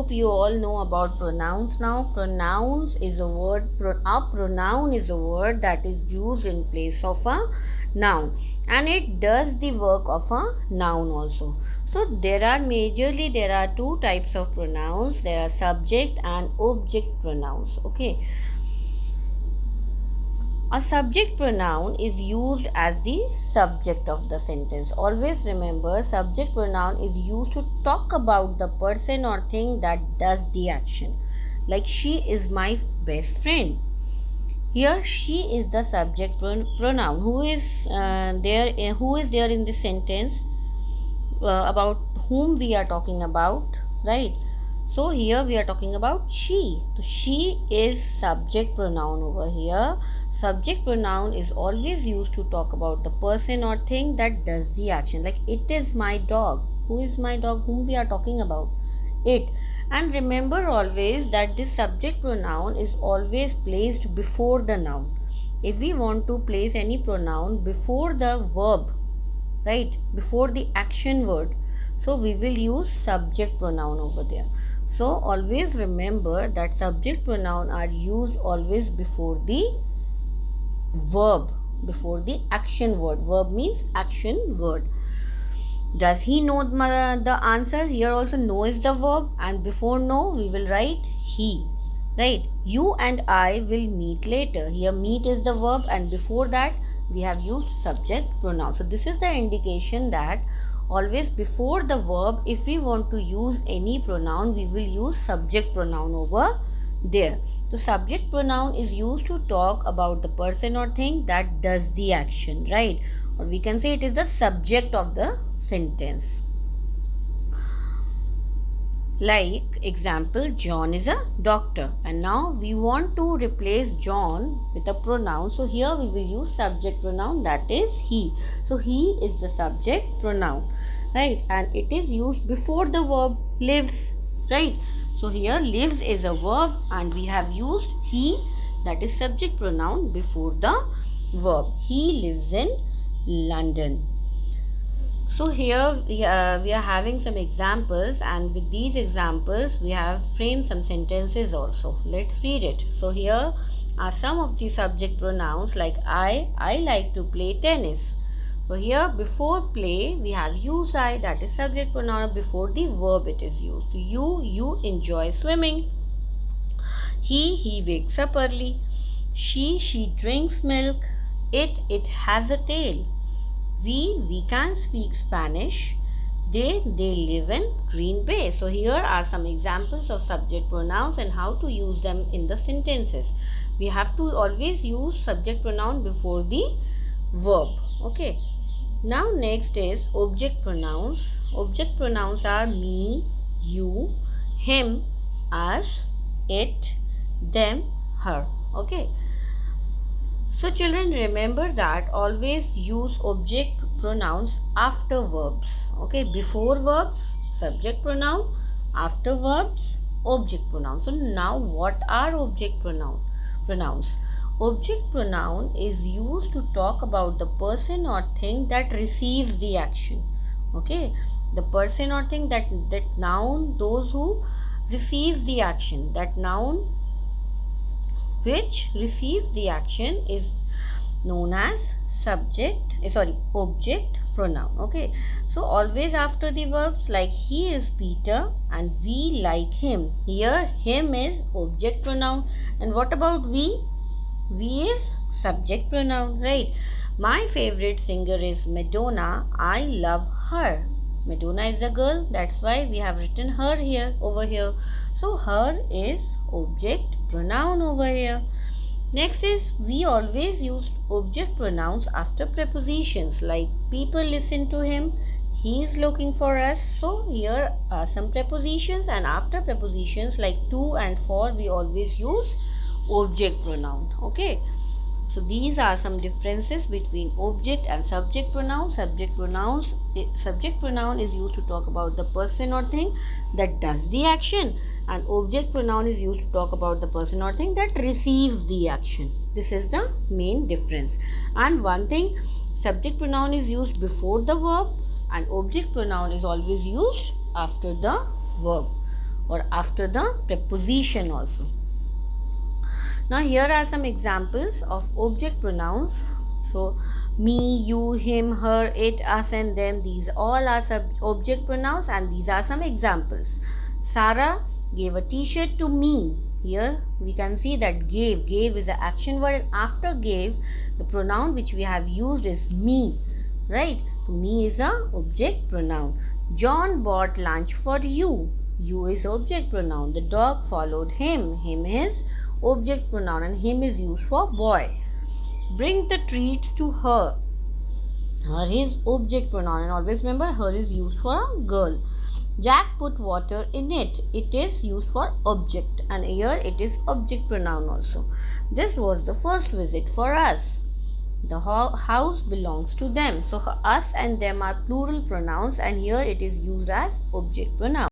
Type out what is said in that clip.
hope you all know about pronouns now. Pronouns is a word, a pronoun is a word that is used in place of a noun, and it does the work of a noun also. So there are two types of pronouns. There are subject and object pronouns. Okay. A subject pronoun is used as the subject of the sentence. Always remember, subject pronoun is used to talk about the person or thing that does the action. Like, she is my best friend. Here, she is the subject pronoun. Who is there in this sentence? About whom we are talking about, right? So here we are talking about she. So she is subject pronoun over here. Subject pronoun is always used to talk about the person or thing that does the action. Like, it is my dog. Who is my dog? Whom we are talking about? It. And remember always that this subject pronoun is always placed before the noun. If we want to place any pronoun before the verb, right, before the action word, so we will use subject pronoun over there. So always remember that subject pronoun are used always before the verb, before the action word. Verb means action word. Does he know the answer? Here also know is the verb, and before know we will write he, right? You and I will meet later. Here meet is the verb, and before that we have used subject pronoun. So this is the indication that always before the verb, if we want to use any pronoun, we will use subject pronoun over there. So subject pronoun is used to talk about the person or thing that does the action, right? Or we can say it is the subject of the sentence. Like example, John is a doctor, and now we want to replace John with a pronoun. So here we will use subject pronoun, that is he. So he is the subject pronoun, right? And it is used before the verb lives, right? So here lives is a verb, and we have used he, that is subject pronoun, before the verb. He lives in London. So here we are having some examples, and with these examples we have framed some sentences also. Let's read it. So here are some of the subject pronouns, like I like to play tennis. So here before play we have used I, that is subject pronoun. Before the verb it is used. You enjoy swimming. He wakes up early. She drinks milk. It has a tail. We can speak Spanish. They live in Green Bay. So here are some examples of subject pronouns and how to use them in the sentences. We have to always use subject pronoun before the verb. Okay. Now next is object pronouns. Object pronouns are me, you, him, us, it, them, her. Okay. So children, remember that always use object pronouns after verbs. Okay, before verbs, subject pronoun, after verbs, object pronoun. So now what are object pronouns? Object pronoun is used to talk about the person or thing that receives the action. Okay, the person or thing, that noun, those who receives the action, that noun which receives the action is known as object pronoun. Okay, so always after the verbs, like he is Peter and we like him. Here him is object pronoun, and what about we? We is subject pronoun, right? My favorite singer is Madonna. I love her. Madonna is the girl, that's why we have written her here, over here. So her is object pronoun over here. Next is, we always use object pronouns after prepositions, like people listen to him, he is looking for us. So here are some prepositions, and after prepositions like to and for, we always use object pronoun. Okay, so these are some differences between object and subject pronoun. Subject pronoun is used to talk about the person or thing that does the action, and object pronoun is used to talk about the person or thing that receives the action. This is the main difference. And one thing, subject pronoun is used before the verb, and object pronoun is always used after the verb. or after the preposition also. Now here are some examples of object pronouns. So me, you, him, her, it, us and them, these all are object pronouns, and these are some examples. Sarah gave a t-shirt to me. Here we can see that gave is the action word, and after gave the pronoun which we have used is me, right? So me is a object pronoun. John bought lunch for you. You is object pronoun. The dog followed him. Him is object pronoun, and him is used for boy. Bring the treats to her. Her is object pronoun, and always remember her is used for a girl. Jack put water in it. It is used for object, and here it is object pronoun also. This was the first visit for us. The house belongs to them. So us and them are plural pronouns, and here it is used as object pronoun.